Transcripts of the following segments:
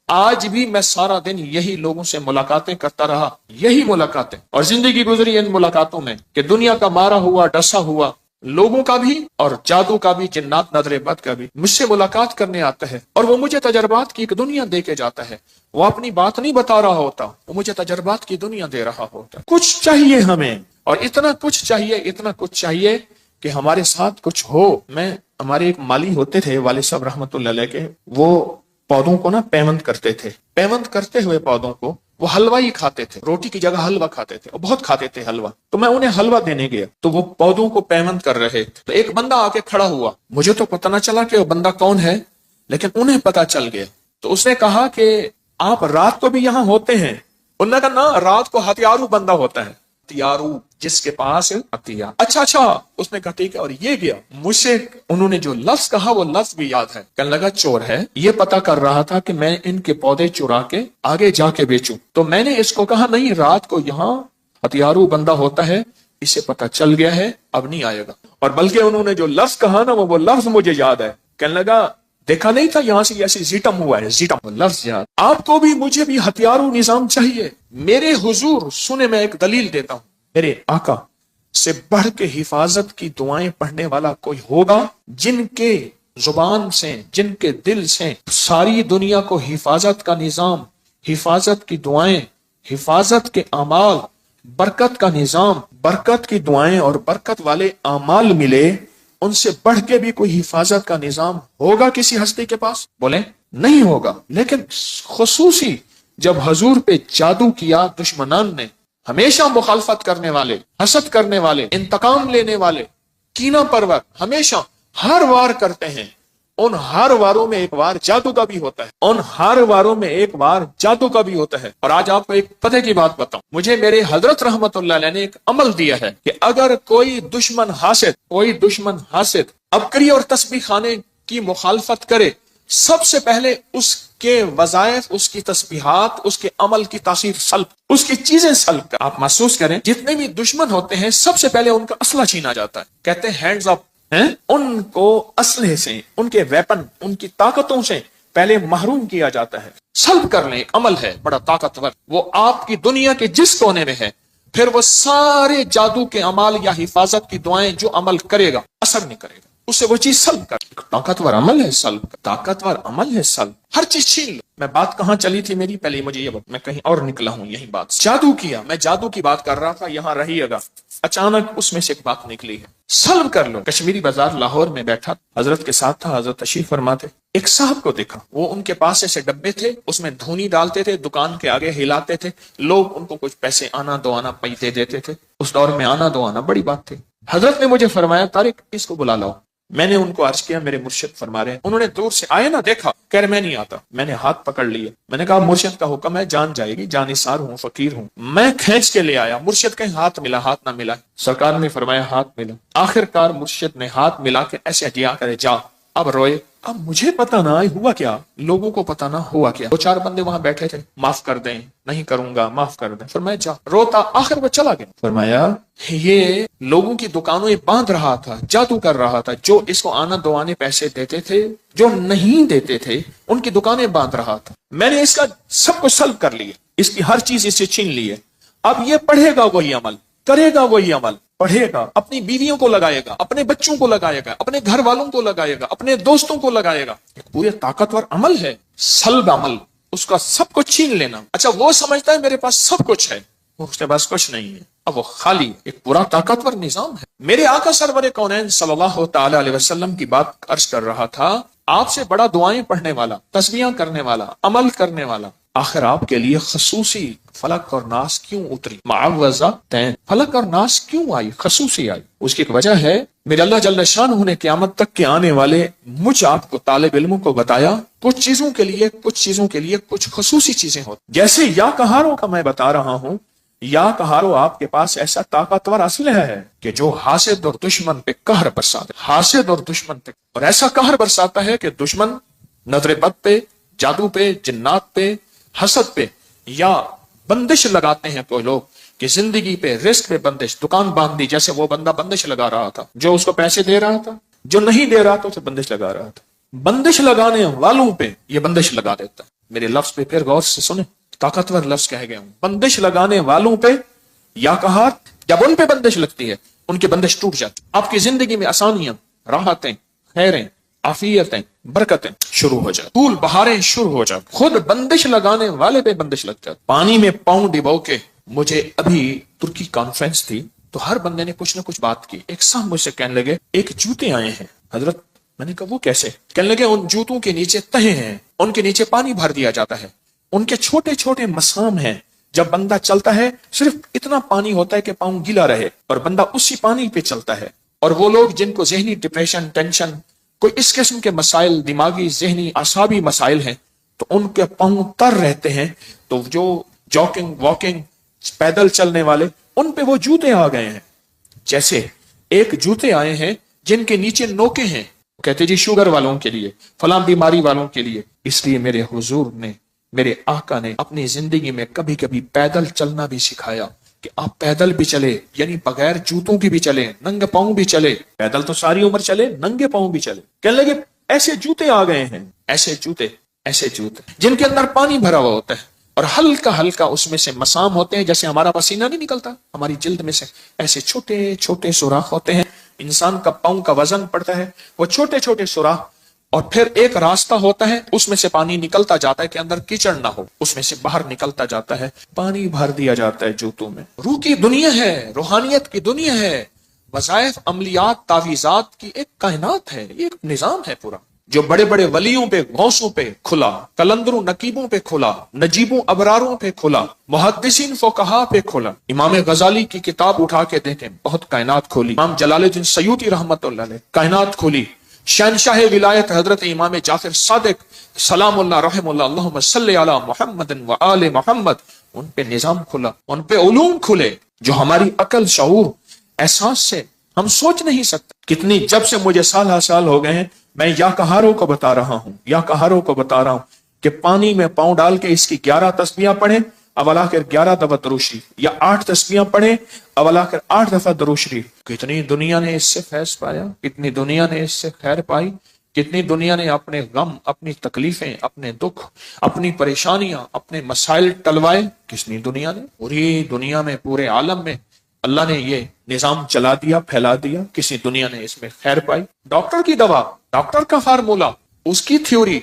آج بھی میں سارا دن یہی لوگوں سے ملاقاتیں کرتا رہا، یہی ملاقاتیں، اور زندگی گزری ان ملاقاتوں میں کہ دنیا کا مارا ہوا ڈسا ہوا لوگوں کا بھی اور جادو کا بھی، جنات نظر بد کا بھی مجھ سے ملاقات کرنے آتا ہے، اور وہ مجھے تجربات کی ایک دنیا دے کے جاتا ہے۔ وہ اپنی بات نہیں بتا رہا ہوتا، وہ مجھے تجربات کی دنیا دے رہا ہوتا۔ کچھ چاہیے ہمیں، اور اتنا کچھ چاہیے، اتنا کچھ چاہیے کہ ہمارے ساتھ کچھ ہو۔ ہمارے ایک مالی ہوتے تھے والد صاحب رحمت اللہ علیہ کے، وہ پودوں کو نا پیوند کرتے تھے، پیوند کرتے ہوئے پودوں کو وہ حلوہ ہی کھاتے تھے، روٹی کی جگہ حلوہ کھاتے تھے، اور بہت کھاتے تھے حلوہ۔ تو میں انہیں حلوہ دینے گیا تو وہ پودوں کو پیوند کر رہے تھے، تو ایک بندہ آ کے کھڑا ہوا، مجھے تو پتہ نہ چلا کہ وہ بندہ کون ہے، لیکن انہیں پتہ چل گیا۔ تو اس نے کہا کہ آپ رات کو بھی یہاں ہوتے ہیں؟ انہوں نے کہا نا، رات کو ہتھیارو بندہ ہوتا ہے، ہتھیارو جس کے پاس ہتھیار۔ اچھا، اس نے کہا ٹھیک ہے، اور یہ گیا۔ مجھ سے انہوں نے جو لفظ کہا وہ لفظ بھی یاد ہے، کہنے لگا چور ہے، یہ پتہ کر رہا تھا کہ میں ان کے پودے چرا کے آگے جا کے بیچوں۔ تو میں نے اس کو کہا نہیں، رات کو یہاں ہتھیارو بندہ ہوتا ہے، اسے پتہ چل گیا ہے، اب نہیں آئے گا۔ اور بلکہ انہوں نے جو لفظ کہا نا، وہ لفظ مجھے یاد ہے، کہنے لگا دیکھا نہیں تھا یہاں سے ایسی زیٹم ہوا ہے، زیٹم لفظ یاد۔ آپ کو بھی مجھے بھی ہتھیارو نظام چاہیے۔ میرے حضور سنے، میں ایک دلیل دیتا ہوں، میرے آقا سے بڑھ کے حفاظت کی دعائیں پڑھنے والا کوئی ہوگا؟ جن کے زبان سے، جن کے دل سے ساری دنیا کو حفاظت کا نظام، حفاظت کی دعائیں، حفاظت کے اعمال، برکت کا نظام، برکت کی دعائیں اور برکت والے اعمال ملے، ان سے بڑھ کے بھی کوئی حفاظت کا نظام ہوگا کسی ہستی کے پاس؟ بولیں نہیں ہوگا۔ لیکن خصوصی جب حضور پہ جادو کیا دشمنان نے، ہمیشہ مخالفت کرنے والے، حسد کرنے والے، انتقام لینے والے، کینہ پرور، ہمیشہ ہر وار کرتے ہیں۔ ان ہر واروں میں ایک وار جادو کا بھی ہوتا ہے، ان ہر واروں میں ایک وار جادو کا بھی ہوتا ہے۔ اور آج آپ کو ایک پتہ کی بات بتاؤں، مجھے میرے حضرت رحمت اللہ علیہ نے ایک عمل دیا ہے کہ اگر کوئی دشمن حاسد ابکری اور تسبیح خانے کی مخالفت کرے، سب سے پہلے اس کے وظائف، اس کی تسبیحات، اس کے عمل کی تاثیر سلب، اس کی چیزیں سلب کر۔ آپ محسوس کریں، جتنے بھی دشمن ہوتے ہیں سب سے پہلے ان کا اسلحہ چھینا جاتا ہے، کہتے ہیں ہینڈز اپ، ان کو اسلحے سے، ان کے ویپن، ان کی طاقتوں سے پہلے محروم کیا جاتا ہے۔ سلب کرنے ایک عمل ہے بڑا طاقتور، وہ آپ کی دنیا کے جس کونے میں ہے، پھر وہ سارے جادو کے عمال یا حفاظت کی دعائیں جو عمل کرے گا اثر نہیں کرے گا، اس سے وہ چیز سلب کر۔ طاقتور عمل ہے سلب، طاقتور عمل ہے سلب، ہر چیز چھین لو۔ میں بات کہاں چلی تھی میری، پہلے مجھے یہ بات، میں کہیں اور نکلا ہوں، یہی بات جادو کیا، میں جادو کی بات کر رہا تھا، یہاں رہیے گا۔ اچانک اس میں سے ایک بات نکلی ہے، سلب کر لو۔ کشمیری بازار لاہور میں بیٹھا، حضرت کے ساتھ تھا، حضرت تشریف فرماتے، ایک صاحب کو دیکھا، وہ ان کے پاس ایسے ڈبے تھے، اس میں دھونی ڈالتے تھے، دکان کے آگے ہلاتے تھے، لوگ ان کو کچھ پیسے آنا دو آنا پیسے دیتے تھے۔ اس دور میں آنا دو آنا بڑی بات تھی۔ حضرت نے مجھے فرمایا طارق اس کو بلا لاؤ۔ میں نے ان کو عرض کیا میرے مرشد فرما رہے ہیں۔ انہوں نے دور سے آئے نا دیکھا، کہہ رہے میں نہیں آتا۔ میں نے ہاتھ پکڑ لیا، میں نے کہا مرشد کا حکم ہے، جان جائے گی، جانثار ہوں، فقیر ہوں۔ میں کھینچ کے لے آیا، مرشد کہیں ہاتھ ملا، ہاتھ نہ ملا، سرکار نے فرمایا ہاتھ ملا۔ آخر کار مرشد نے ہاتھ ملا کے ایسے دیا کرے جا، اب روئے۔ اب مجھے پتہ نہ ہوا کیا، لوگوں کو پتہ نہ ہوا کیا، دو چار بندے وہاں بیٹھے تھے، معاف کر دیں، نہیں کروں گا، معاف کر دیں۔ فرمایا جا، روتا، آخر وہ چلا گیا۔ فرمایا یہ لوگوں کی دکانوں باندھ رہا تھا، جادو کر رہا تھا، جو اس کو آنا دو آنے پیسے دیتے تھے، جو نہیں دیتے تھے ان کی دکانیں باندھ رہا تھا۔ میں نے اس کا سب کو سلب کر لیا، اس کی ہر چیز اس سے چھین لی ہے۔ اب یہ پڑھے گا وہی عمل، کرے گا وہی عمل، پڑھے گا، اپنی بیویوں کو لگائے گا، اپنے بچوں کو لگائے گا، اپنے گھر والوں کو لگائے گا، اپنے دوستوں کو لگائے گا۔ ایک پورے طاقتور عمل ہے سلب عمل، اس کا سب کچھ چھین لینا۔ اچھا وہ سمجھتا ہے میرے پاس سب کچھ ہے، اس کے پاس کچھ نہیں ہے، اب وہ خالی، ایک پورا طاقتور نظام ہے۔ میرے آقا سرور کونین صلی اللہ تعالی علیہ وسلم کی بات عرض کر رہا تھا، آپ سے بڑا دعائیں پڑھنے والا، تسبیحاں کرنے والا، عمل کرنے والا، آخر آپ کے لیے خصوصی فلک اور ناس کیوں اتری؟ معوذہ تین، فلک اور ناس کیوں آئی، خصوصی آئی؟ اس کی ایک وجہ ہے، میرے اللہ جل شانہ نے قیامت تک کے آنے والے مجھ آپ کو طالب علموں کو بتایا، کچھ چیزوں کے لیے کچھ خصوصی چیزیں ہوتی، جیسے یا کہاروں کا میں بتا رہا ہوں، یا کہارو آپ کے پاس ایسا طاقتور اسلحہ ہے کہ جو حاسد اور دشمن پہ قہر برساتا ہے، حاسد اور دشمن پہ، اور ایسا قہر برساتا ہے کہ دشمن نظر بد پہ، جادو پہ، جنات پہ، حسد پہ، یا بندش لگاتے ہیں کوئی لوگ کہ زندگی پہ، رزق پہ بندش، دکان باندھ دی، جیسے وہ بندہ بندش لگا رہا تھا، جو اس کو پیسے دے رہا تھا، جو نہیں دے رہا تھا اسے بندش لگا رہا تھا، بندش لگانے والوں پہ یہ بندش لگا دیتا ہے۔ میرے لفظ پہ پھر غور سے سنیں، طاقتور لفظ کہہ گیا ہوں۔ بندش لگانے والوں پہ یا قہار، جب ان پہ بندش لگتی ہے ان کی بندش ٹوٹ جاتی، آپ کی زندگی میں آسانیاں، راحتیں، خیریں، عافیتیں، برکتیں شروع ہو جائیں، پھول بہاریں شروع ہو جائیں، خود بندش لگانے والے پہ بندش لگ جاتی۔ پانی میں پاؤں ڈبو کے، مجھے ابھی ترکی کانفرنس تھی تو ہر بندے نے کچھ نہ کچھ بات کی، ایک صاحب مجھ سے کہنے لگے ایک جوتے آئے ہیں حضرت، میں نے کہا وہ کیسے؟ کہنے لگے ان جوتوں کے نیچے تہیں ہیں، ان کے نیچے پانی بھر دیا جاتا ہے، ان کے چھوٹے چھوٹے مسام ہیں، جب بندہ چلتا ہے صرف اتنا پانی ہوتا ہے کہ پاؤں گیلا رہے اور بندہ اسی پانی پہ چلتا ہے۔ اور وہ لوگ جن کو ذہنی ڈپریشن، ٹینشن، کوئی اس قسم کے مسائل، دماغی، ذہنی، اعصابی مسائل ہیں تو ان کے پاؤں تر رہتے ہیں، تو جو جاگنگ، واکنگ، پیدل چلنے والے، ان پہ وہ جوتے آ گئے ہیں۔ جیسے ایک جوتے آئے ہیں جن کے نیچے نوکے ہیں، کہتے جی شوگر والوں کے لیے، فلاں بیماری والوں کے لیے۔ اس لیے میرے حضور نے، میرے آقا نے اپنی زندگی میں کبھی کبھی پیدل چلنا بھی سکھایا کہ آپ پیدل بھی چلے، یعنی بغیر جوتوں کی بھی چلے، ننگے پاؤں بھی چلے، پیدل تو ساری عمر چلے، ننگے پاؤں بھی چلے۔ کہنے لگے ایسے جوتے آ گئے ہیں، ایسے جوتے جن کے اندر پانی بھرا ہوا ہوتا ہے اور ہلکا ہلکا اس میں سے مسام ہوتے ہیں، جیسے ہمارا پسینہ نہیں نکلتا ہماری جلد میں سے، ایسے چھوٹے چھوٹے سوراخ ہوتے ہیں، انسان کا پاؤں کا وزن پڑتا ہے، وہ چھوٹے چھوٹے سوراخ، اور پھر ایک راستہ ہوتا ہے، اس میں سے پانی نکلتا جاتا ہے کہ اندر کیچڑ نہ ہو، اس میں سے باہر نکلتا جاتا ہے، پانی بھر دیا جاتا ہے جوتوں میں۔ روح کی دنیا ہے، روحانیت کی دنیا ہے، وظائف، عملیات، تعویذات کی ایک کائنات ہے، یہ ایک نظام ہے پورا، جو بڑے بڑے ولیوں پہ، غوثوں پہ کھلا، کلندروں، نقیبوں پہ کھلا، نجیبوں، ابراروں پہ کھلا، محدثین، فقہا پہ کھلا۔ امام غزالی کی کتاب اٹھا کے دیکھیں، بہت کائنات کھولی۔ امام جلال الدین سیوطی رحمت اللہ علیہ، کائنات کھولی۔ شہنشاہ ولایت حضرت امام جعفر صادق سلام اللہ رحم اللہ، اللہم صلی علی محمد و آل محمد، ان پہ نظام کھلا، ان پہ علوم کھلے جو ہماری عقل، شعور، احساس سے ہم سوچ نہیں سکتے۔ کتنی، جب سے مجھے سال ہر سال ہو گئے ہیں، میں یا کہاروں کو بتا رہا ہوں کہ پانی میں پاؤں ڈال کے اس کی 11 تسبیحاں پڑھیں، اولا کر 11 دفعہ درود شریف، یا 8 تسبیحاں پڑھیں، اولا کر 8 دفعہ درود شریف۔ کتنی دنیا نے اس سے فیض پایا، کتنی دنیا نے اس سے خیر پائی، کتنی دنیا نے اپنے غم، اپنی تکلیفیں، اپنے دکھ، اپنی پریشانیاں، اپنے مسائل ٹلوائے۔ کتنی دنیا نے، پوری دنیا میں، پورے عالم میں اللہ نے یہ نظام چلا دیا، پھیلا دیا، کسی دنیا نے اس میں خیر پائی۔ ڈاکٹر کی دوا، ڈاکٹر کا فارمولا، اس کی تھیوری،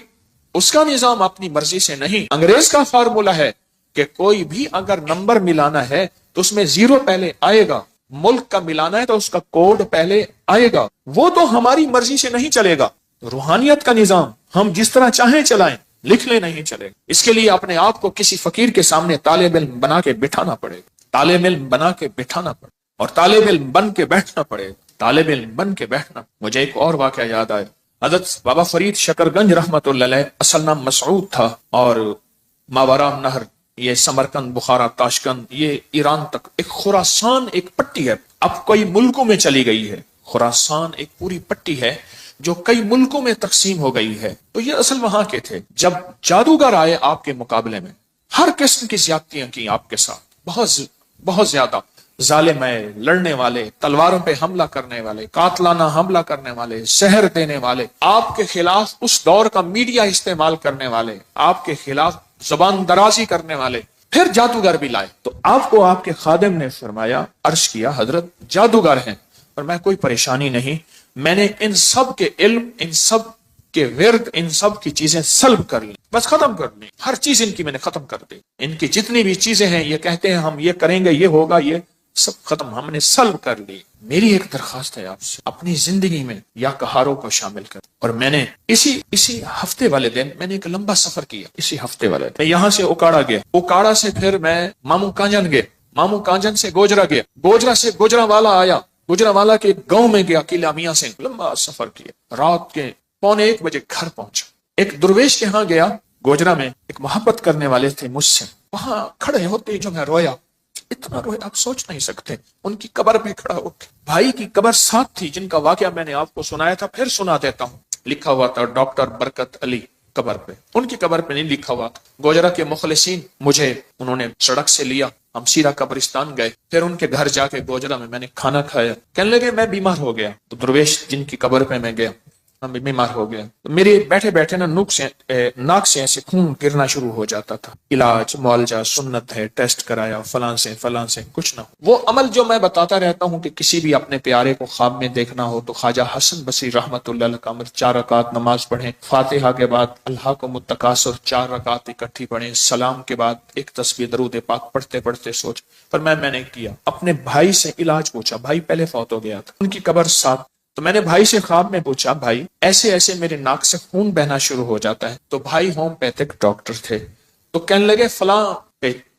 اس کا نظام اپنی مرضی سے نہیں۔ انگریز کا فارمولا ہے کہ کوئی بھی اگر نمبر ملانا ہے تو اس میں 0 پہلے آئے گا، ملک کا ملانا ہے تو اس کا کوڈ پہلے آئے گا، وہ تو ہماری مرضی سے نہیں چلے گا۔ روحانیت کا نظام ہم جس طرح چاہیں چلائیں، لکھ لیں نہیں چلے گا۔ اس کے لیے اپنے آپ کو کسی فقیر کے سامنے طالب علم بنا کے بٹھانا پڑے گا، طالب علم بنا کے بٹھانا پڑے گا، اور طالب علم بن کے بیٹھنا پڑے گا، طالب علم بن کے بیٹھنا۔ مجھے ایک اور واقعہ یاد آیا، حضرت بابا فرید شکرگنج رحمت اللہ علیہ، اصل نام مسعود تھا، اور ماورا نہر، یہ سمرقند، بخارا، تاشقند، یہ ایران تک ایک خراسان ایک پٹی ہے، اب کئی ملکوں میں چلی گئی ہے۔ خراسان ایک پوری پٹی ہے جو کئی ملکوں میں تقسیم ہو گئی ہے۔ تو یہ اصل وہاں کے تھے۔ جب جادوگر آئے آپ کے مقابلے میں، ہر قسم کی زیادتیاں کی آپ کے ساتھ، بہت زیادہ ظالم ہے، لڑنے والے، تلواروں پہ حملہ کرنے والے، قاتلانہ حملہ کرنے والے، زہر دینے والے، آپ کے خلاف اس دور کا میڈیا استعمال کرنے والے، آپ کے خلاف زبان درازی کرنے والے، پھر جادوگر بھی لائے۔ تو آپ کو آپ کے خادم نے فرمایا، عرض کیا، حضرت جادوگر ہیں، اور میں کوئی پریشانی نہیں، میں نے ان سب کے علم، ان سب کے ورد، ان سب کی چیزیں سلب کر لی، بس ختم کر لی، ہر چیز ان کی میں نے ختم کر دی، ان کی جتنی بھی چیزیں ہیں، یہ کہتے ہیں ہم یہ کریں گے، یہ ہوگا، یہ سب ختم ہم نے سلب کر لی۔ میری ایک درخواست ہے آپ سے، اپنی زندگی میں یا کہاروں کو شامل کر۔ اور میں نے اسی ہفتے والے دن میں نے ایک لمبا سفر کیا، اسی ہفتے والے دن میں یہاں سے اوکاڑا گیا، اوکاڑا سے پھر میں مامو کانجن گیا، مامو کانجن سے گوجرا گیا، گوجرا سے گوجرانوالا آیا، گوجرانوالا کے گاؤں میں گیا، قلعہ میاں سے لمبا سفر کیا، رات کے 1:45 بجے گھر پہنچا۔ ایک درویش کے ہاں گیا گوجرا میں، ایک محبت کرنے والے تھے مجھ سے، وہاں کھڑے ہوتے جو میں رویا، اتنا رویا آپ سوچ نہیں سکتے۔ ان کی قبر پہ کھڑا ہو کے، بھائی کی قبر ساتھ تھی جن کا واقعہ میں نے آپ کو سنایا تھا، پھر سنا دیتا ہوں۔ لکھا ہوا تھا ڈاکٹر برکت علی قبر پہ، ان کی قبر پہ نہیں لکھا ہوا تھا۔ گوجرا کے مخلصین مجھے انہوں نے سڑک سے لیا، ہم سیرا قبرستان گئے، پھر ان کے گھر جا کے گوجرا میں نے کھانا کھایا۔ کہنے لگے میں بیمار ہو گیا، تو درویش جن کی قبر پہ میں گیا، میں بیمار ہو گیا تو میرے بیٹھے بیٹھے نا ناک سے ایسے خون گرنا شروع ہو جاتا تھا. علاج معالجہ سنت ہے، ٹیسٹ کرایا فلاں سے کچھ نہ ہو. وہ عمل جو میں بتاتا رہتا ہوں کہ کسی بھی اپنے پیارے کو خواب میں دیکھنا ہو تو خواجہ حسن بصری رحمت اللہ علیہ کا عمل 4 رکعت نماز پڑھیں، فاتحہ کے بعد اللہ کو متکاثر 4 رکعت اکٹھی پڑھیں، سلام کے بعد ایک تسبیح درود پاک پڑھتے پڑھتے سوچ. پر میں نے کیا، اپنے بھائی سے علاج پوچھا، بھائی پہلے فوت ہو گیا تھا، ان کی قبر ساتھ. تو میں نے بھائی سے خواب میں پوچھا، بھائی ایسے میرے ناک سے خون بہنا شروع ہو جاتا ہے. تو بھائی ہومیوپیتھک ڈاکٹر تھے، تو کہنے لگے فلاں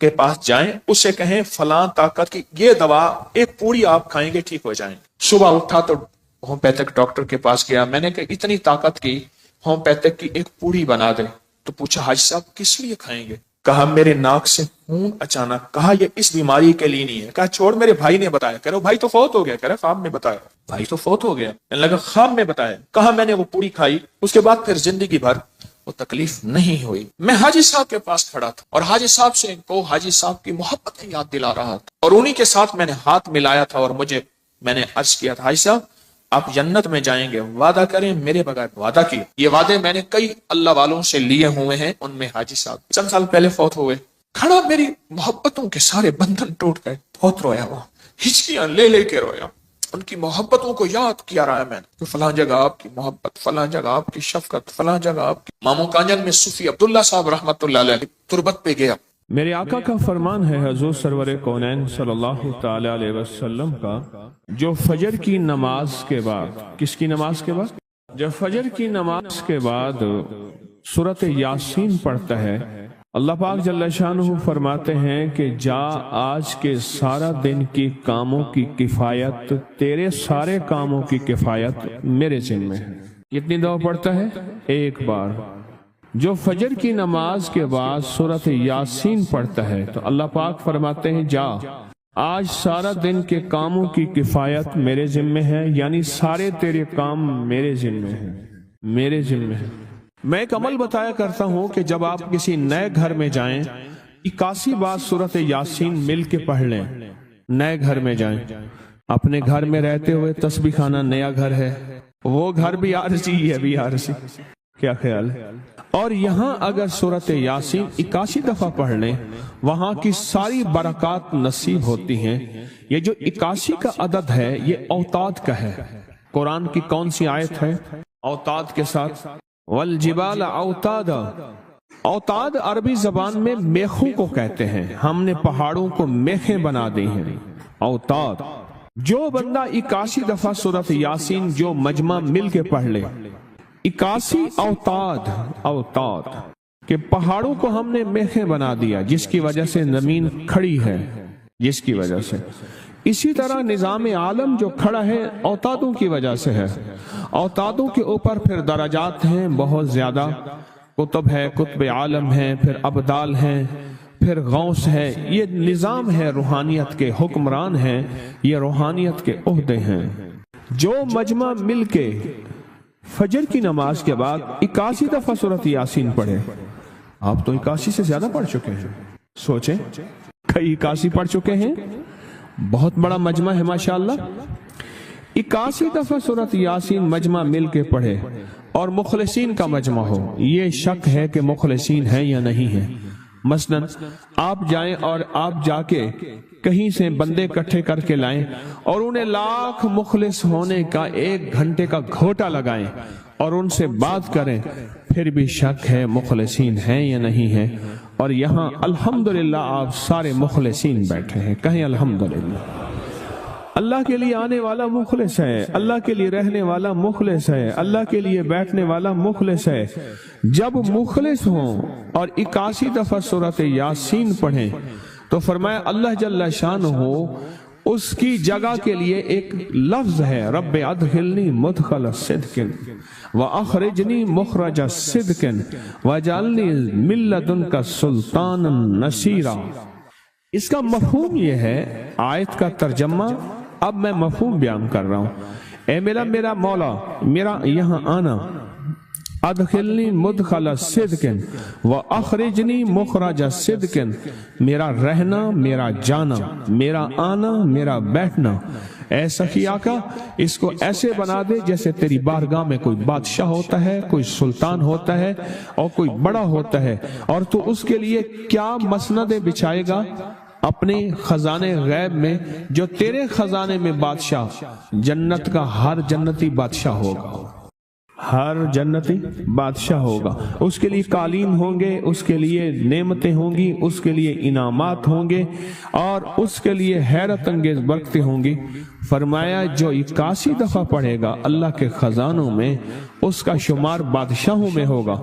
کے پاس جائیں، اسے کہیں فلاں طاقت کی یہ دوا ایک پوری آپ کھائیں گے ٹھیک ہو جائیں. صبح اٹھا تو ہومیوپیتھک ڈاکٹر کے پاس گیا، میں نے کہا اتنی طاقت کی ہومیوپیتھک کی ایک پوری بنا دے. تو پوچھا حاجی صاحب کس لیے کھائیں گے؟ کہا میرے ناک سے خون اچانک. کہا یہ اس بیماری کے لیے نہیں ہے. کہا چھوڑ میرے بھائی نے بتایا. کہہ رہا بھائی تو فوت ہو گیا. کہہ رہا خواب میں بتایا. بھائی تو فوت ہو گیا. کہنے لگا خواب میں بتایا. کہا میں نے وہ پوری کھائی، اس کے بعد پھر زندگی بھر وہ تکلیف نہیں ہوئی. میں حاجی صاحب کے پاس کھڑا تھا اور حاجی صاحب سے کو حاجی صاحب کی محبتیں یاد دلا رہا تھا اور انہی کے ساتھ میں نے ہاتھ ملایا تھا اور میں نے عرض کیا تھا حاجی صاحب آپ جنت میں جائیں گے، وعدہ کریں میرے بغیر. وعدہ کیا. یہ وعدے میں نے کئی اللہ والوں سے لیے ہوئے ہیں، ان میں حاجی صاحب چند سال پہلے فوت ہوئے. کھڑا میری محبتوں کے سارے بندھن ٹوٹ گئے. بہت رویا وہ، ہچکیاں لے کے رویا. ان کی محبتوں کو یاد کیا رہا ہے میں نے، فلاں جگہ آپ کی محبت، فلاں جگہ آپ کی شفقت، فلاں جگہ آپ کی. مامو کانجن میں صوفی عبداللہ صاحب رحمت اللہ علیہ تربت پہ گیا. میرے آقا کا فرمان ہے حضور سرور کونین صلی اللہ تعالی علیہ وسلم کا، جو فجر کی نماز کے بعد، کس کی نماز کے بعد؟ جو فجر کی نماز کے بعد سورۃ یاسین پڑھتا ہے، اللہ پاک جل شانہ فرماتے ہیں کہ جا آج کے سارا دن کی کاموں کی کفایت، تیرے سارے کاموں کی کفایت میرے ذمہ ہے. کتنی دفعہ پڑھتا ہے؟ ایک بار. جو فجر کی نماز کے بعد سورۃ یاسین پڑھتا ہے تو اللہ پاک فرماتے ہیں جا آج سارا دن کے کاموں کی کفایت میرے ذمہ ہے، یعنی سارے تیرے کام میرے ذمہ ہیں، میرے ذمہ ہیں. میں ایک عمل بتایا کرتا ہوں کہ جب آپ کسی نئے گھر میں جائیں 81 بار سورۃ یاسین مل کے پڑھ لیں. نئے گھر میں جائیں، اپنے گھر میں رہتے ہوئے تسبیح خانہ نیا گھر ہے، وہ گھر بھی عارضی ہے، بھی عارضی. کیا خیال ہے؟ اور یہاں اگر سورۃ یاسین 81 دفعہ پڑھ لیں، وہاں کی ساری برکات نصیب ہوتی ہیں. یہ جو 81 کا عدد ہے یہ اوتاد کا ہے. قرآن کی کون سی آیت ہے اوتاد کے ساتھ؟ والجبال اوتادا. اوتاد عربی زبان میں میخوں کو کہتے ہیں. ہم نے پہاڑوں کو میخیں بنا دی ہیں. اوتاد. جو بندہ 81 دفعہ سورۃ یاسین جو مجمع مل کے پڑھ لے، 81 اوتاد کہ پہاڑوں کو ہم نے میخیں بنا دیا، جس کی وجہ سے زمین کھڑی ہے، جس کی وجہ سے. اسی طرح نظام عالم جو کھڑا ہے اوتادوں کی وجہ سے ہے. اوتادوں کے اوپر پھر درجات ہیں بہت زیادہ. قطب ہے، قطب عالم ہے، پھر ابدال ہیں، پھر غوث ہے. یہ نظام ہے، روحانیت کے حکمران ہیں، یہ روحانیت کے عہدے ہیں. جو مجمع مل کے فجر کی نماز کے بعد 81 دفعہ سورۃ یاسین پڑھے. آپ تو 81 سے زیادہ پڑھ چکے ہیں، سوچیں کئی 81 پڑھ چکے ہیں. بہت بڑا مجمع ہے ماشاءاللہ. 81 دفعہ سورۃ یاسین مجمع مل کے پڑھے اور مخلصین کا مجمع ہو. یہ شک ہے کہ مخلصین ہیں یا نہیں ہیں. مثلا آپ جائیں اور آپ جا کے کہیں سے بندے اکٹھے کر کے لائیں اور انہیں لاکھ مخلص ہونے کا 1 گھنٹے کا گھوٹا لگائیں اور ان سے بات کریں، پھر بھی شک ہے مخلصین ہیں یا نہیں ہیں. اور یہاں الحمدللہ آپ سارے مخلصین بیٹھے ہیں. کہیں الحمدللہ. اللہ کے لیے آنے والا مخلص ہے، اللہ کے لیے رہنے والا مخلص ہے، اللہ کے لیے بیٹھنے والا مخلص ہے. جب مخلص ہوں اور 81 دفعہ سورۃ یاسین پڑھیں تو فرمایا اللہ جل شانہ اس کی جگہ کے لیے ایک لفظ ہے، رب ادخلنی مدخل صدق واخرجنی مخرج صدق واجعلنی من لدنک سلطانا نصیرا. اس کا مفہوم یہ ہے، آیت کا ترجمہ اب میں مفہوم بیان کر رہا ہوں. اے میرا مولا، میرا یہاں آنا، ادخلنی مدخل صدق واخرجنی مخرج صدق، میرا رہنا، میرا جانا، میرا آنا، میرا بیٹھنا، اے سخی آقا اس کو ایسے بنا دے جیسے تیری بارگاہ میں کوئی بادشاہ ہوتا ہے، کوئی سلطان ہوتا ہے اور کوئی بڑا ہوتا ہے، اور تو اس کے لیے کیا مسندیں بچھائے گا اپنے خزانے غیب میں، جو تیرے خزانے میں بادشاہ جنت کا ہر جنتی بادشاہ ہوگا، ہر جنتی بادشاہ ہوگا، اس کے لیے قالین ہوں گے، اس کے لیے نعمتیں ہوں گی، اس کے لیے انعامات ہوں گے، اور اس کے لیے حیرت انگیز برکتیں ہوں گی۔ فرمایا جو 81 دفعہ پڑھے گا اللہ کے خزانوں میں، اس کا شمار بادشاہوں میں ہوگا۔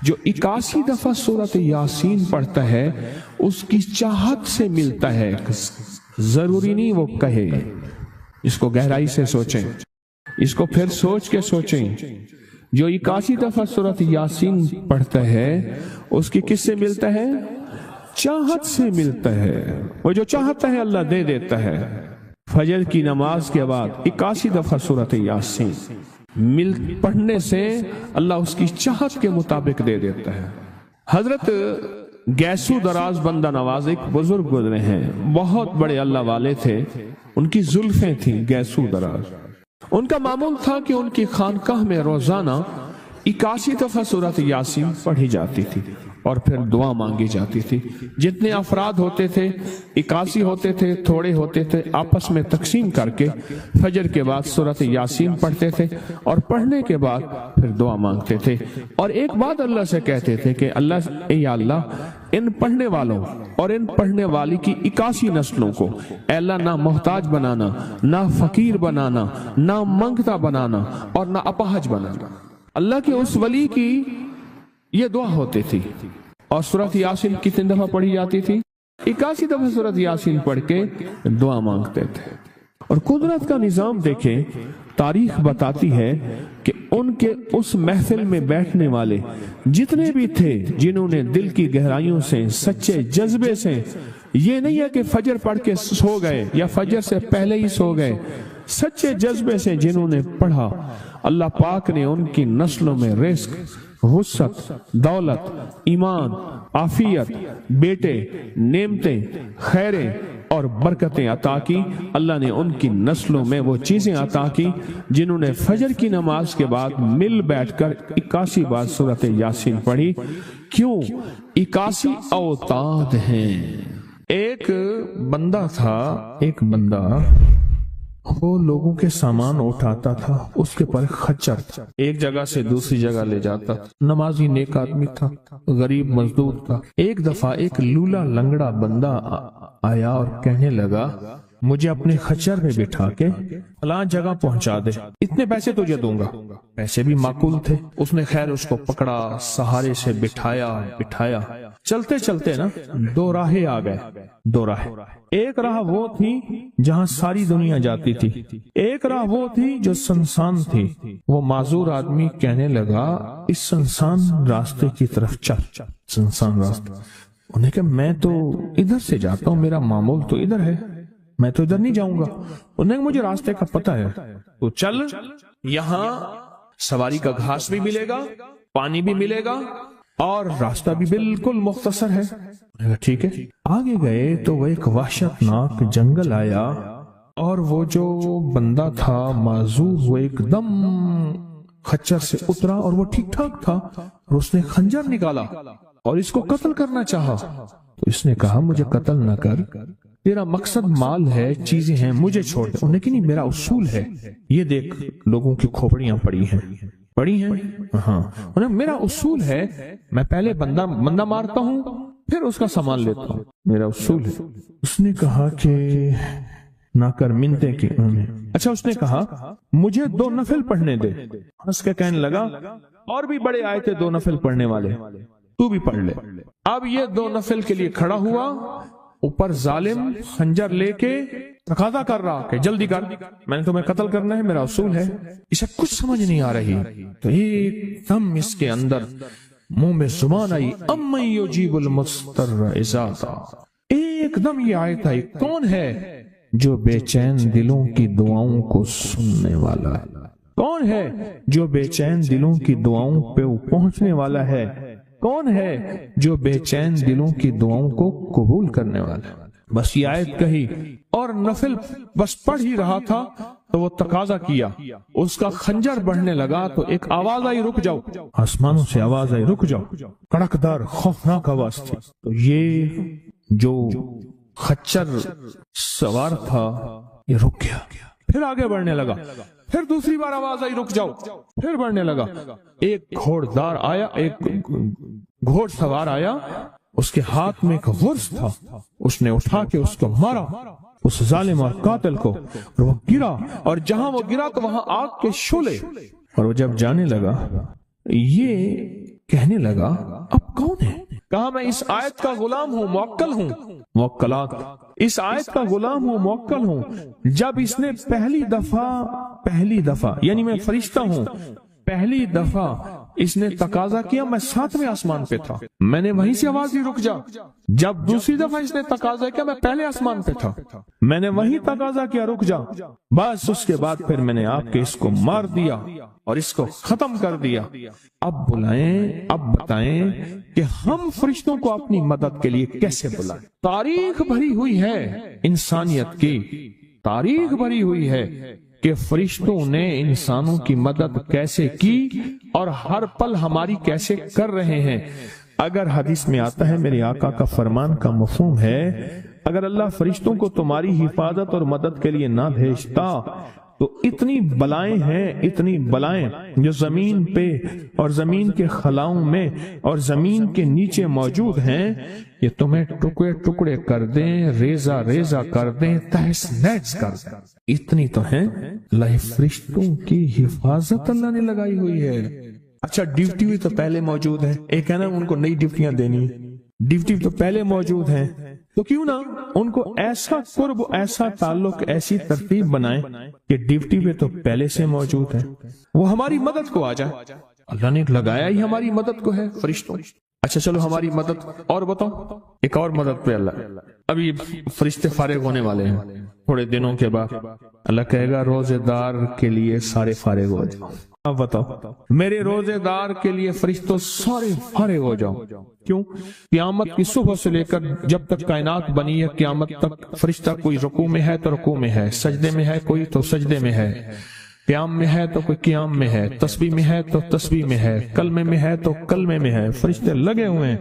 جو 81 دفعہ سورۃ یاسین پڑھتا ہے اس کی چاہت سے ملتا ہے، ضروری نہیں وہ کہے۔ اس کو گہرائی سے سوچیں، اس کو پھر سوچ کے سوچیں۔ جو 81 دفعہ سورۃ یاسین پڑھتا ہے اس کی کس سے ملتا ہے؟ چاہت سے ملتا ہے، وہ جو چاہتا ہے اللہ دے دیتا ہے۔ فجر کی نماز کے بعد 81 دفعہ سورۃ یاسین پڑھنے سے اللہ اس کی چاہت کے مطابق دے دیتا ہے۔ حضرت گیسو دراز بندہ نواز ایک بزرگ گزرے ہیں، بہت بڑے اللہ والے تھے، ان کی زلفیں تھیں گیسو دراز۔ ان کا معمول تھا کہ ان کی خانقاہ میں روزانہ 81 دفعہ سورۃ یاسین پڑھی جاتی تھی اور پھر دعا مانگی جاتی تھی۔ جتنے افراد ہوتے تھے 81 ہوتے تھے، تھوڑے ہوتے تھے، آپس میں تقسیم کر کے فجر کے بعد سورۃ یاسین پڑھتے تھے اور پڑھنے کے بعد پھر دعا مانگتے تھے، اور ایک بات اللہ سے کہتے تھے کہ اللہ یا اللہ ان پڑھنے والوں اور ان پڑھنے والی کی 81 نسلوں کو اے اللہ نہ محتاج بنانا، نہ فقیر بنانا، نہ منگتا بنانا اور نہ اپاہج بنانا۔ اللہ کے اس ولی کی یہ دعا ہوتی تھی، اور سورۃ یاسین کتنے دفعہ پڑھی جاتی تھی؟ 81 دفعہ سورۃ یاسین پڑھ کے دعا مانگتے تھے۔ اور قدرت کا نظام دیکھیں، تاریخ بتاتی ہے کہ ان کے اس محفل میں بیٹھنے والے جتنے بھی تھے، جنہوں نے دل کی گہرائیوں سے سچے جذبے سے، یہ نہیں ہے کہ فجر پڑھ کے سو گئے یا فجر سے پہلے ہی سو گئے، سچے جذبے سے جنہوں نے پڑھا، اللہ پاک نے ان کی نسلوں میں رزق، وسعت، دولت، ایمان، عافیت، بیٹے، نعمتیں، خیریں اور برکتیں عطا کی۔ اللہ نے ان کی نسلوں میں وہ چیزیں عطا کی جنہوں نے فجر کی نماز کے بعد مل بیٹھ کر 81 بار سورۃ یاسین پڑھی۔ کیوں؟ 81 اوتاد ہیں۔ ایک بندہ تھا، ایک بندہ وہ لوگوں کے سامان اٹھاتا تھا، اس کے پر خچر تھا، ایک جگہ سے دوسری جگہ لے جاتا تھا، نمازی نیک آدمی تھا، غریب مزدور تھا۔ ایک دفعہ ایک لولا لنگڑا بندہ آیا اور کہنے لگا مجھے اپنے خچر میں بٹھا کے فلاں جگہ پہنچا دے، اتنے پیسے تجھے دوں گا۔ پیسے بھی معقول تھے، اس نے خیر اس کو پکڑا، سہارے سے بٹھایا، چلتے چلتے نا دو راہیں آ گئے، دو راہیں۔ ایک راہ وہ تھی جہاں ساری دنیا جاتی تھی، ایک راہ وہ تھی جو سنسان تھی۔ وہ معذور آدمی کہنے لگا اس سنسان راستے کی طرف چل، سنسان راستے۔ انہیں کہ میں تو ادھر سے جاتا ہوں، میرا معمول تو ادھر ہے، میں تو ادھر نہیں جاؤں گا۔ انہیں کہ مجھے راستے کا پتہ ہے، تو چل، یہاں سواری کا گھاس بھی ملے گا، پانی بھی ملے گا اور راستہ بھی بالکل مختصر ہے۔ ٹھیک ہے۔ آگے گئے تو وہ ایک وحشت ناک جنگل آیا، اور وہ جو بندہ تھا معذور، وہ ایک دم خچر سے اترا اور وہ ٹھیک ٹھاک تھا، اور اس نے خنجر نکالا اور اس کو قتل کرنا چاہا۔ تو اس نے کہا مجھے قتل نہ کر، تیرا مقصد مال ہے، چیزیں ہیں، مجھے چھوڑ دے۔ انہیں کہ نہیں، میرا اصول ہے، یہ دیکھ لوگوں کی کھوپڑیاں پڑی ہیں، ہاں، میرا اصول ہے میں پہلے بندہ مارتا ہوں پھر اس کا سامان لیتا ہوں، میرا اصول ہے۔ اس نے کہا کہ نہ کر منتیں کی۔ اچھا، اس نے کہا مجھے 2 نفل پڑھنے دے۔ اس کے کہنے لگا اور بھی بڑے آئے تھے 2 نفل پڑھنے والے، تو بھی پڑھ لے۔ اب یہ 2 نفل کے لیے کھڑا ہوا، اوپر ظالم خنجر لے کے تقاضا کر رہا کہ جلدی کر، میں نے تمہیں قتل کرنا ہے، میرا اصول ہے۔ اسے کچھ سمجھ نہیں آ رہی، تو ایک دم اس کے اندر منہ میں زبان آئی، امن یجیب المضطر اذا دعا۔ ایک دم یہ آیت آئی، کون ہے جو بے چین دلوں کی دعاؤں کو سننے والا ہے؟ کون ہے جو بے چین دلوں کی دعاؤں پہ پہنچنے والا ہے؟ کون ہے جو بے چین دلوں کی دعاؤں کو قبول کرنے والا ہے؟ بس یہ آیت کہی اور نفل بس پڑھ ہی رہا تھا تو وہ تقاضا کیا، اس کا خنجر بڑھنے لگا تو ایک آواز آئی رک جاؤ، آسمانوں سے آواز آئی رک جاؤ، کڑکدار خوفناک آواز تھی۔ تو یہ جو خچر سوار تھا یہ رک گیا، پھر آگے بڑھنے لگا، پھر دوسری بار آواز آئی رک جاؤ، پھر بڑھنے لگا۔ ایک گھوڑدار آیا، ایک گھوڑ سوار آیا، اس کے ہاتھ میں ایک غرض تھا، اس نے اٹھا کے اس کو مارا، اس ظالم اور قاتل کو، اور وہ گرا، اور جہاں وہ گرا تو وہاں آگ کے شعلے۔ اور وہ جب جانے لگا یہ کہنے لگا اب کون ہے؟ کہا میں اس آیت کا غلام ہوں، موکل ہوں، موکلات، اس آیت کا غلام ہوں، موکل ہوں۔ جب اس نے پہلی دفعہ یعنی میں فرشتہ ہوں، پہلی دفعہ اس نے تقاضا کیا، میں 7ویں آسمان پہ تھا، میں نے وہیں سے آواز دی رک جا۔ جب دوسری دفعہ اس نے تقاضا کیا، میں پہلے آسمان پہ تھا، میں نے وہیں تقاضا کیا رک جا، بس اس کے بعد پھر میں نے آپ کے اس کو مار دیا اور اس کو ختم کر دیا۔ اب بلائیں، اب بتائیں کہ ہم فرشتوں کو اپنی مدد کے لیے کیسے بلائیں؟ تاریخ بھری ہوئی ہے انسانیت کی، تاریخ بھری ہوئی ہے کہ فرشتوں نے انسانوں کی مدد کیسے کی اور ہر پل ہماری کیسے کر رہے ہیں۔ اگر حدیث میں آتا ہے، میرے آقا کا فرمان کا مفہوم ہے، اگر اللہ فرشتوں کو تمہاری حفاظت اور مدد کے لیے نہ بھیجتا تو اتنی بلائیں ہیں، اتنی بلائیں جو زمین پہ اور زمین کے خلاؤں میں اور زمین کے نیچے موجود ہیں، یہ تمہیں ٹکڑے ٹکڑے کر دیں، ریزہ ریزہ کر دیں، تہس نہس کر دیں۔ اتنی تو ہیں، اللہ فرشتوں کی حفاظت اللہ نے لگائی ہوئی ہے۔ اچھا ڈیوٹی بھی تو پہلے موجود ہے، ایک ہے نا ان کو نئی ڈیوٹیاں دینی، ڈیوٹی تو پہلے موجود ہیں، تو کیوں نہ ان کو ایسا قرب، ایسا تعلق، ایسی ترتیب بنائیں کہ ڈیوٹی پہ تو پہلے سے موجود ہے، وہ ہماری مدد کو آ جائے۔ اللہ نے لگایا ہی ہماری مدد کو ہے فرشتوں۔ اچھا چلو ہماری مدد اور بتاؤ، ایک اور مدد پہ اللہ، ابھی فرشتے فارغ ہونے والے ہیں تھوڑے دنوں کے بعد، اللہ کہے گا روزے دار کے لیے سارے فارغ ہو جاؤ۔ اب بتاؤ میرے روزے دار کے لیے فرشتوں سارے فارغ ہو جاؤ۔ کیوں؟ قیامت کی صبح سے لے کر جب تک کائنات بنی ہے قیامت تک فرشتہ کوئی رکوع میں ہے تو رکوع میں ہے، سجدے میں ہے کوئی تو سجدے میں ہے، قیام میں ہے تو کوئی قیام میں ہے، تسبیح میں ہے تو تسبیح میں ہے، کلمے میں ہے تو کلمے میں ہے، فرشتے لگے ہوئے ہیں۔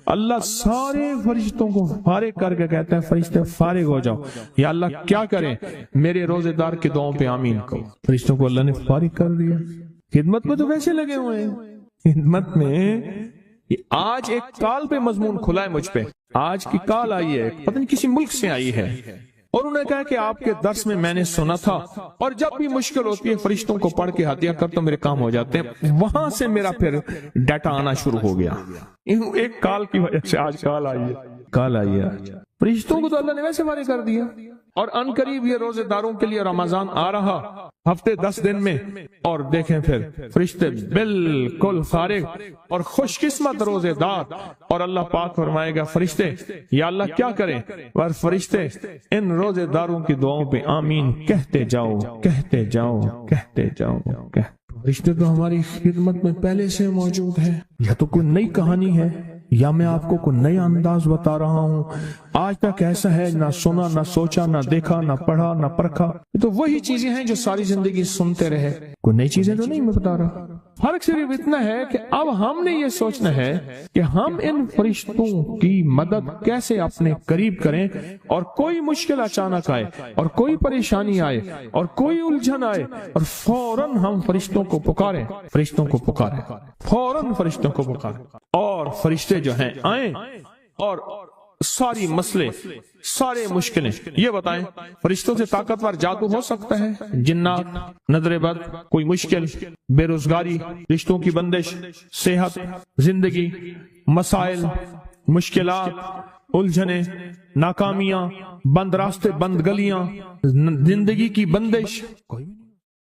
اللہ سارے فرشتوں کو فارغ کر کے کہتے ہیں فرشتے فارغ ہو جاؤ۔ یا اللہ کیا کریں؟ میرے روزے دار کی دعاؤں پہ آمین کہو۔ فرشتوں کو اللہ نے فارغ کر دیا، خدمت میں تو ویسے لگے ہوئے ہیں، خدمت میں۔ آج ایک کال پہ مضمون کھلا ہے مجھ پہ، آج کی کال آئی ہے، پتہ نہیں کسی ملک سے آئی ہے، اور انہوں نے کہا کہ آپ کے درس میں میں نے سنا تھا، اور جب بھی مشکل ہوتی ہے فرشتوں کو پڑھ کے ہدیہ کر تو میرے کام ہو جاتے ہیں۔ وہاں سے میرا پھر ڈیٹا آنا شروع ہو گیا، ایک کال کی وجہ سے آج کال آئی ہے، کال آئی ہے۔ فرشتوں کو تو اللہ نے ویسے فارغ کر دیا، اور ان قریب یہ روزے داروں کے لیے رمضان آ رہا ہفتے 10 دن میں، اور دیکھیں پھر فرشتے بالکل فارغ اور خوش قسمت روزے دار، اور اللہ پاک فرمائے گا فرشتے یا اللہ کیا کریں؟ اور فرشتے ان روزے داروں کی دعاؤں پہ آمین کہتے جاؤ، کہتے جاؤ، کہتے جاؤ، فرشتے تو ہماری خدمت میں پہلے سے موجود ہیں۔ یا تو کوئی نئی کہانی ہے یا میں آپ کو کوئی نیا انداز بتا رہا ہوں، آج تک ایسا ہے نہ سنا، نہ سوچا، نہ دیکھا، نہ پڑھا، نہ پرکھا۔ یہ تو وہی چیزیں ہیں جو ساری زندگی سنتے رہے، کوئی نئی چیزیں تو نہیں میں بتا رہا۔ فرق صرف اتنا ہے کہ اب ہم نے یہ سوچنا ہے کہ ہم ان فرشتوں کی مدد کیسے اپنے قریب کریں، اور کوئی مشکل اچانک آئے اور کوئی پریشانی آئے اور کوئی الجھن آئے اور فوراً ہم فرشتوں کو پکاریں، فرشتوں کو پکاریں، فوراً فرشتوں کو پکاریں، اور فرشتے جو ہیں آئیں اور ساری مسئلے، سارے مشکلیں یہ بتائیں۔ فرشتوں سے طاقتور جادو ہو سکتا ہے؟ جنات، نظر بد، کوئی مشکل، بے روزگاری، رشتوں کی بندش، صحت، زندگی، مسائل، مشکلات، الجھنیں، ناکامیاں، بند راستے، بند گلیاں، زندگی کی بندش، کوئی